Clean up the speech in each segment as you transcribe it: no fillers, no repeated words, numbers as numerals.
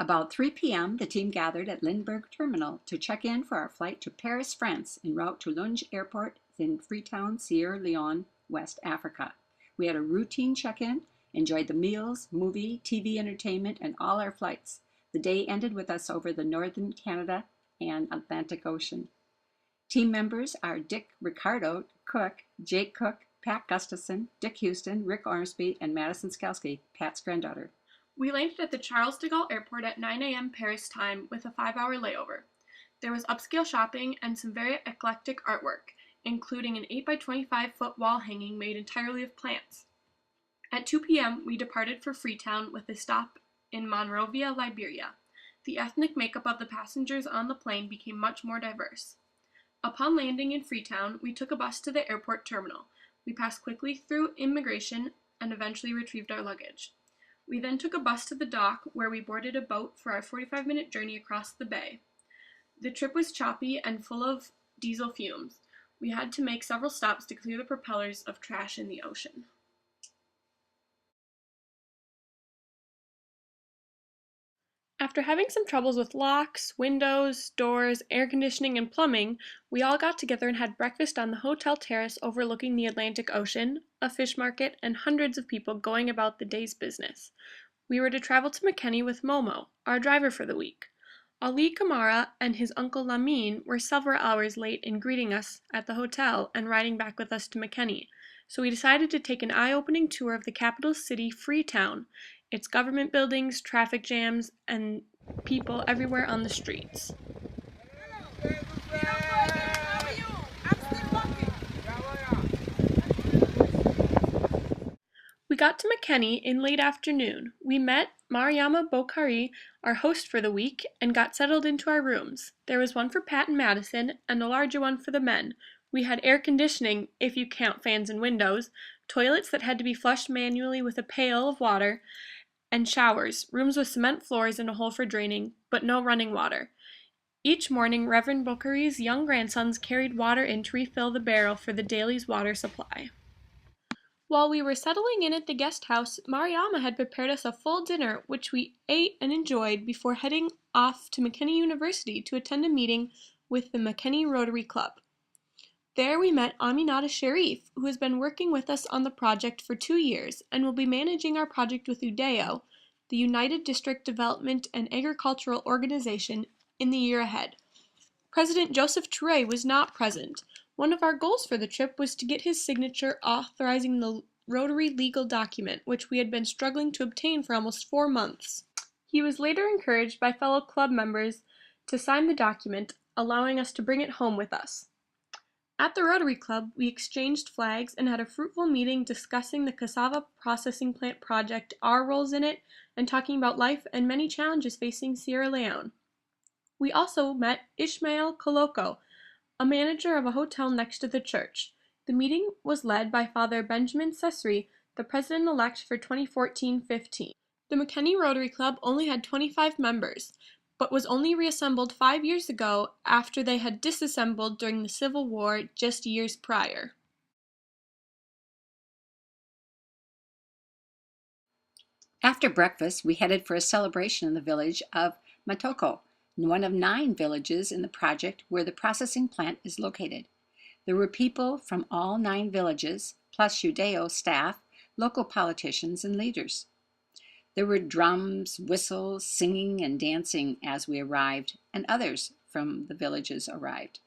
About 3 p.m., the team gathered at Lindbergh Terminal to check in for our flight to Paris, France, en route to Leone Airport in Freetown, Sierra Leone, West Africa. We had a routine check-in, enjoyed the meals, movie, TV entertainment, and all our flights. The day ended with us over the northern Canada and Atlantic Ocean. Team members are Dick Ricardo Cook, Jake Cook, Pat Gustafson, Dick Houston, Rick Ormsby, and Madison Skalski, Pat's granddaughter. We landed at the Charles de Gaulle Airport at 9 a.m. Paris time with a 5-hour layover. There was upscale shopping and some very eclectic artwork, including an 8 by 25 foot wall hanging made entirely of plants. At 2 p.m., we departed for Freetown with a stop in Monrovia, Liberia. The ethnic makeup of the passengers on the plane became much more diverse. Upon landing in Freetown, we took a bus to the airport terminal. We passed quickly through immigration and eventually retrieved our luggage. We then took a bus to the dock where we boarded a boat for our 45-minute journey across the bay. The trip was choppy and full of diesel fumes. We had to make several stops to clear the propellers of trash in the ocean. After having some troubles with locks, windows, doors, air conditioning, and plumbing, we all got together and had breakfast on the hotel terrace overlooking the Atlantic Ocean, a fish market, and hundreds of people going about the day's business. We were to travel to McKinney with Momo, our driver for the week. Ali Kamara and his uncle Lamine were several hours late in greeting us at the hotel and riding back with us to McKinney, so we decided to take an eye-opening tour of the capital city, Freetown, its government buildings, traffic jams, and people everywhere on the streets. We got to McKinney in late afternoon. We met Mariama Bokhari, our host for the week, and got settled into our rooms. There was one for Pat and Madison, and a larger one for the men. We had air conditioning, if you count fans and windows, toilets that had to be flushed manually with a pail of water, and showers, rooms with cement floors and a hole for draining, but no running water. Each morning, Reverend Bokhari's young grandsons carried water in to refill the barrel for the daily's water supply. While we were settling in at the guest house, Mariama had prepared us a full dinner, which we ate and enjoyed before heading off to McKinney University to attend a meeting with the McKinney Rotary Club. There we met Aminata Sharif, who has been working with us on the project for 2 years and will be managing our project with UDEO, the United District Development and Agricultural Organization, in the year ahead. President Joseph Touré was not present. One of our goals for the trip was to get his signature authorizing the Rotary legal document, which we had been struggling to obtain for almost 4 months. He was later encouraged by fellow club members to sign the document, allowing us to bring it home with us. At the Rotary Club, we exchanged flags and had a fruitful meeting discussing the cassava processing plant project, our roles in it, and talking about life and many challenges facing Sierra Leone. We also met Ishmael Koloko, a manager of a hotel next to the church. The meeting was led by Father Benjamin Sesri, the president-elect for 2014-15. The McKinney Rotary Club only had 25 members, but was only reassembled 5 years ago after they had disassembled during the Civil War just years prior. After breakfast, we headed for a celebration in the village of Matoko, one of 9 villages in the project where the processing plant is located. There were people from all 9 villages, plus UDEO staff, local politicians, and leaders. There were drums, whistles, singing, and dancing as we arrived, and others from the villages arrived.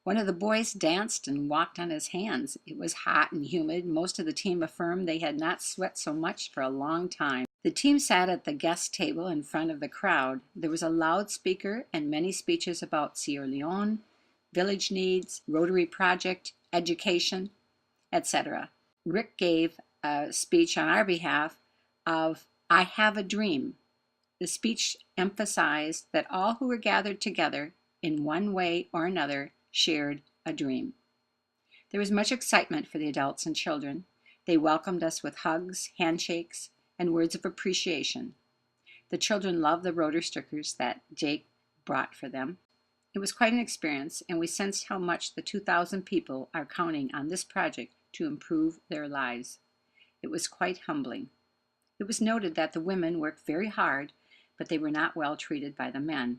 One of the boys danced and walked on his hands. It was hot and humid. Most of the team affirmed they had not sweat so much for a long time. The team sat at the guest table in front of the crowd. There was a loudspeaker and many speeches about Sierra Leone, village needs, Rotary project, education, etc. Rick gave a speech on our behalf of I Have a Dream. The speech emphasized that all who were gathered together in one way or another shared a dream. There was much excitement for the adults and children. They welcomed us with hugs, handshakes, and words of appreciation. The children loved the Rotary stickers that Jake brought for them. It was quite an experience, and we sensed how much the 2,000 people are counting on this project to improve their lives. It was quite humbling. It was noted that the women worked very hard, but they were not well treated by the men.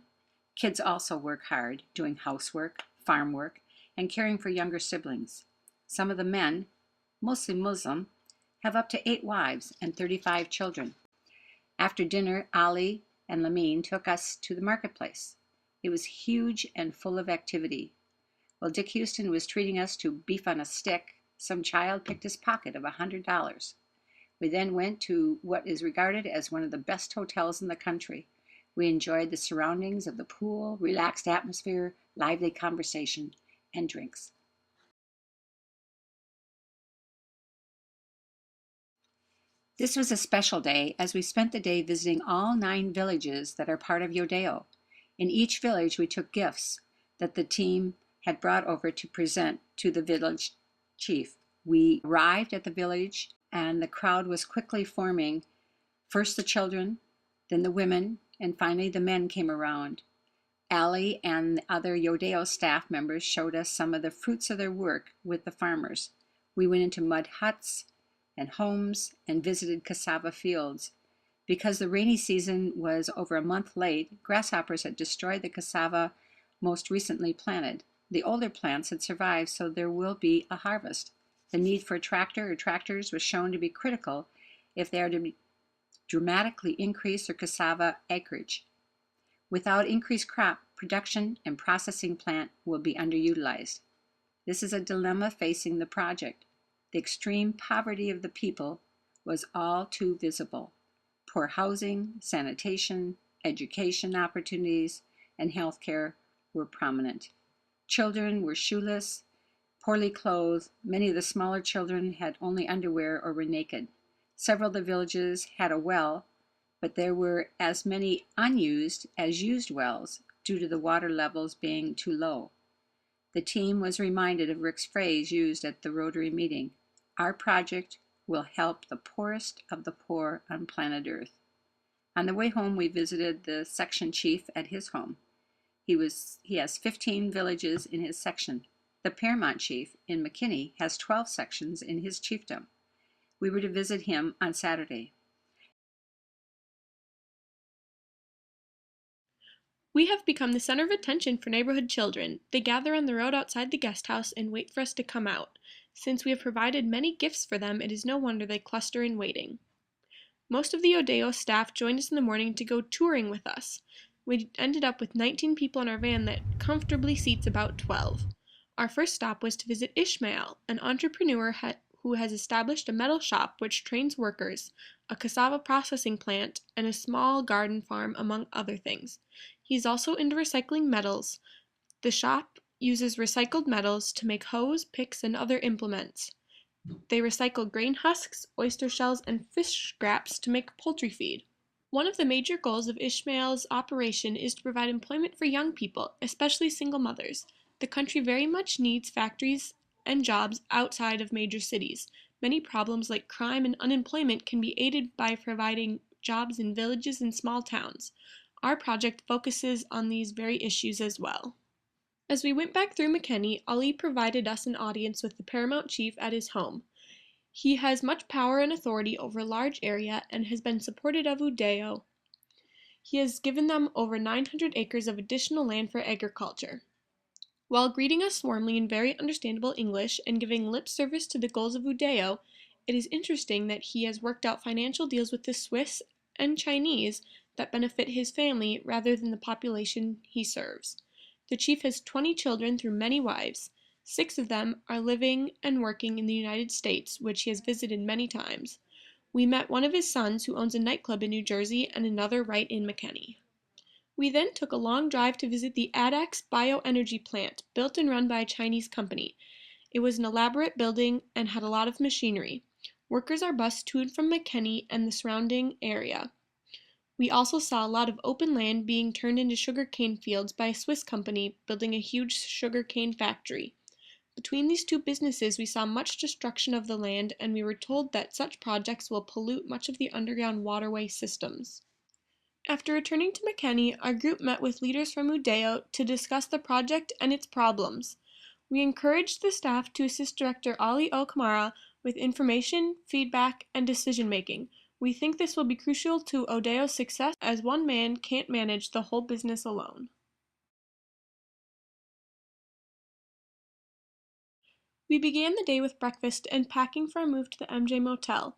Kids also work hard, doing housework, farm work, and caring for younger siblings. Some of the men, mostly Muslim, have up to 8 wives and 35 children. After dinner, Ali and Lamine took us to the marketplace. It was huge and full of activity. While Dick Houston was treating us to beef on a stick, some child picked his pocket of $100. We then went to what is regarded as one of the best hotels in the country. We enjoyed the surroundings of the pool, relaxed atmosphere, lively conversation, and drinks. This was a special day as we spent the day visiting all 9 villages that are part of Yodeo. In each village, we took gifts that the team had brought over to present to the village chief. We arrived at the village and the crowd was quickly forming. First the children, then the women, and finally the men came around. Ali and the other Yodeo staff members showed us some of the fruits of their work with the farmers. We went into mud huts and homes and visited cassava fields. Because the rainy season was over a month late, grasshoppers had destroyed the cassava most recently planted. The older plants had survived, so there will be a harvest. The need for a tractor or tractors was shown to be critical if they are to dramatically increase their cassava acreage. Without increased crop, production and processing plant will be underutilized. This is a dilemma facing the project. The extreme poverty of the people was all too visible. Poor housing, sanitation, education opportunities, and health care were prominent. Children were shoeless, poorly clothed. Many of the smaller children had only underwear or were naked. Several of the villages had a well, but there were as many unused as used wells due to the water levels being too low. The team was reminded of Rick's phrase used at the Rotary meeting: "Our project will help the poorest of the poor on planet Earth." On the way home, we visited the section chief at his home. He has 15 villages in his section. The paramount chief in McKinney has 12 sections in his chiefdom. We were to visit him on Saturday. We have become the center of attention for neighborhood children. They gather on the road outside the guest house and wait for us to come out. Since we have provided many gifts for them, it is no wonder they cluster in waiting. Most of the Odeo staff joined us in the morning to go touring with us. We ended up with 19 people in our van that comfortably seats about 12. Our first stop was to visit Ishmael, an entrepreneur who has established a metal shop which trains workers, a cassava processing plant, and a small garden farm, among other things. He's also into recycling metals. The shop uses recycled metals to make hoes, picks, and other implements. They recycle grain husks, oyster shells, and fish scraps to make poultry feed. One of the major goals of Ishmael's operation is to provide employment for young people, especially single mothers. The country very much needs factories and jobs outside of major cities. Many problems like crime and unemployment can be aided by providing jobs in villages and small towns. Our project focuses on these very issues as well. As we went back through McKinney, Ali provided us an audience with the paramount chief at his home. He has much power and authority over a large area and has been supportive of Udeo. He has given them over 900 acres of additional land for agriculture. While greeting us warmly in very understandable English and giving lip service to the goals of Udeo, it is interesting that he has worked out financial deals with the Swiss and Chinese that benefit his family rather than the population he serves. The chief has 20 children through many wives. 6 of them are living and working in the United States, which he has visited many times. We met one of his sons who owns a nightclub in New Jersey and another right in McKinney. We then took a long drive to visit the Adax bioenergy plant, built and run by a Chinese company. It was an elaborate building and had a lot of machinery. Workers are bused to and from McKinney and the surrounding area. We also saw a lot of open land being turned into sugarcane fields by a Swiss company building a huge sugarcane factory. Between these two businesses, we saw much destruction of the land, and we were told that such projects will pollute much of the underground waterway systems. After returning to McKinney, our group met with leaders from Udeo to discuss the project and its problems. We encouraged the staff to assist Director Ali O. Kamara with information, feedback, and decision-making. We think this will be crucial to Odeo's success as one man can't manage the whole business alone. We began the day with breakfast and packing for our move to the MJ Motel.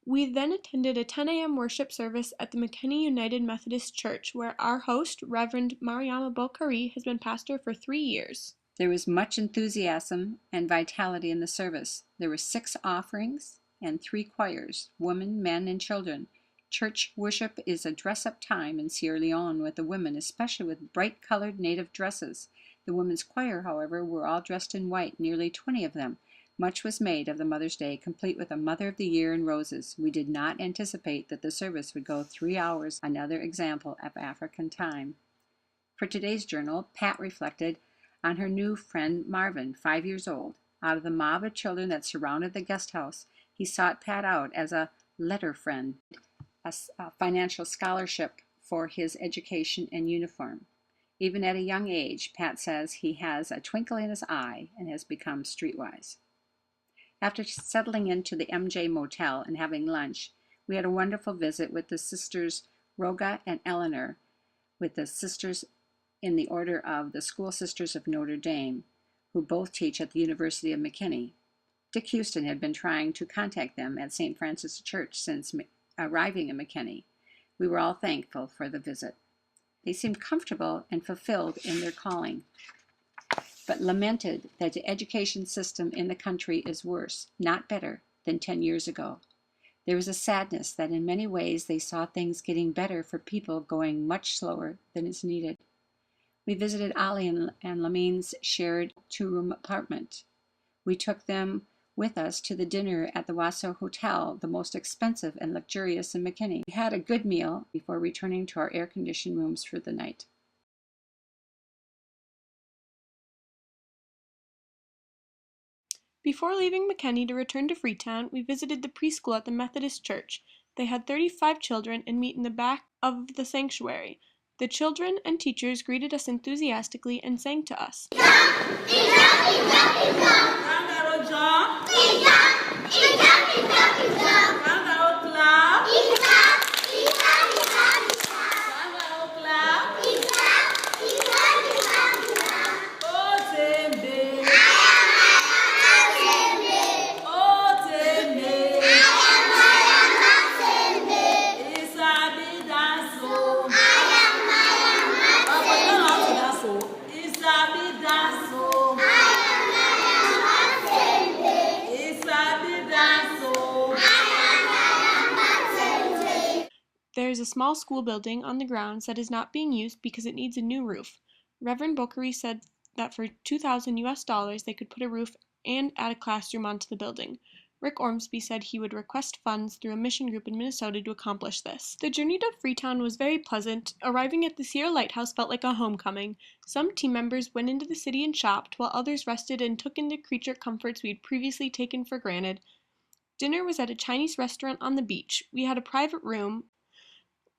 We then attended a 10 a.m. worship service at the McKinney United Methodist Church, where our host, Reverend Mariama Bokhari, has been pastor for 3 years. There was much enthusiasm and vitality in the service. There were 6 offerings and 3 choirs, women, men, and children. Church worship is a dress-up time in Sierra Leone with the women, especially with bright-colored native dresses. The women's choir, however, were all dressed in white, nearly 20 of them. Much was made of the Mother's Day, complete with a Mother of the Year and roses. We did not anticipate that the service would go 3 hours, another example of African time. For today's journal, Pat reflected on her new friend Marvin, 5 years old. Out of the mob of children that surrounded the guest house, he sought Pat out as a letter friend, a financial scholarship for his education and uniform. Even at a young age, Pat says he has a twinkle in his eye and has become streetwise. After settling into the MJ Motel and having lunch, we had a wonderful visit with the sisters Roga and Eleanor, with the sisters in the order of the School Sisters of Notre Dame, who both teach at the University of McKinney. Dick Houston had been trying to contact them at St. Francis Church since arriving in McKinney. We were all thankful for the visit. They seemed comfortable and fulfilled in their calling, but lamented that the education system in the country is worse, not better, than 10 years ago. There was a sadness that in many ways they saw things getting better for people going much slower than is needed. We visited Ali and Lamine's shared 2-room apartment. We took them with us to the dinner at the Wasso Hotel, the most expensive and luxurious in McKinney. We had a good meal before returning to our air-conditioned rooms for the night. Before leaving McKinney to return to Freetown, we visited the preschool at the Methodist Church. They had 35 children and meet in the back of the sanctuary. The children and teachers greeted us enthusiastically and sang to us. There is a small school building on the grounds that is not being used because it needs a new roof. Reverend Bokhari said that for $2,000 they could put a roof and add a classroom onto the building. Rick Ormsby said he would request funds through a mission group in Minnesota to accomplish this. The journey to Freetown was very pleasant. Arriving at the Sierra Lighthouse felt like a homecoming. Some team members went into the city and shopped, while others rested and took in the creature comforts we had previously taken for granted. Dinner was at a Chinese restaurant on the beach. We had a private room.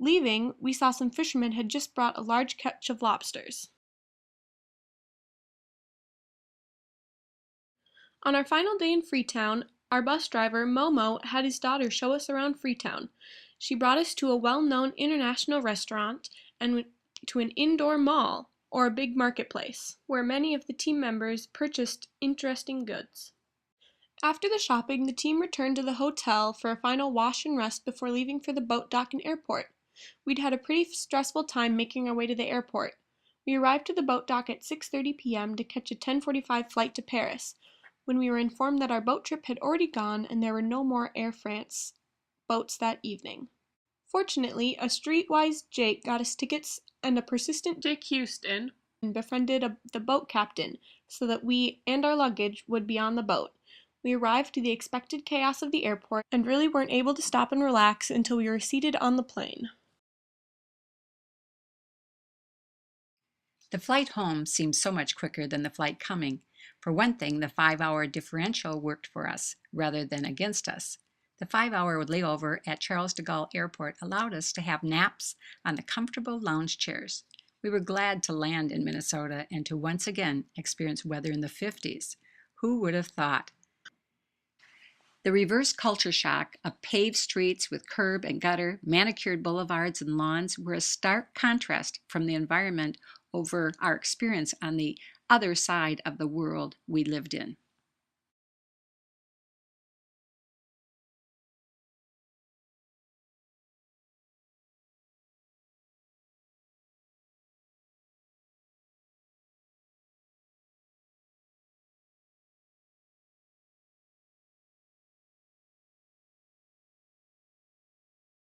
Leaving, we saw some fishermen had just brought a large catch of lobsters. On our final day in Freetown, our bus driver, Momo, had his daughter show us around Freetown. She brought us to a well-known international restaurant and to an indoor mall, or a big marketplace, where many of the team members purchased interesting goods. After the shopping, the team returned to the hotel for a final wash and rest before leaving for the boat dock and airport. We'd had a pretty stressful time making our way to the airport. We arrived to the boat dock at 6:30 p.m. to catch a 10:45 flight to Paris, when we were informed that our boat trip had already gone and there were no more Air France boats that evening. Fortunately, a streetwise Jake got us tickets, and a persistent Dick Houston befriended the boat captain so that we and our luggage would be on the boat. We arrived to the expected chaos of the airport and really weren't able to stop and relax until we were seated on the plane. The flight home seemed so much quicker than the flight coming. For one thing, the 5-hour differential worked for us rather than against us. The 5-hour layover at Charles de Gaulle Airport allowed us to have naps on the comfortable lounge chairs. We were glad to land in Minnesota and to once again experience weather in the 50s. Who would have thought? The reverse culture shock of paved streets with curb and gutter, manicured boulevards and lawns were a stark contrast from the environment over our experience on the other side of the world we lived in.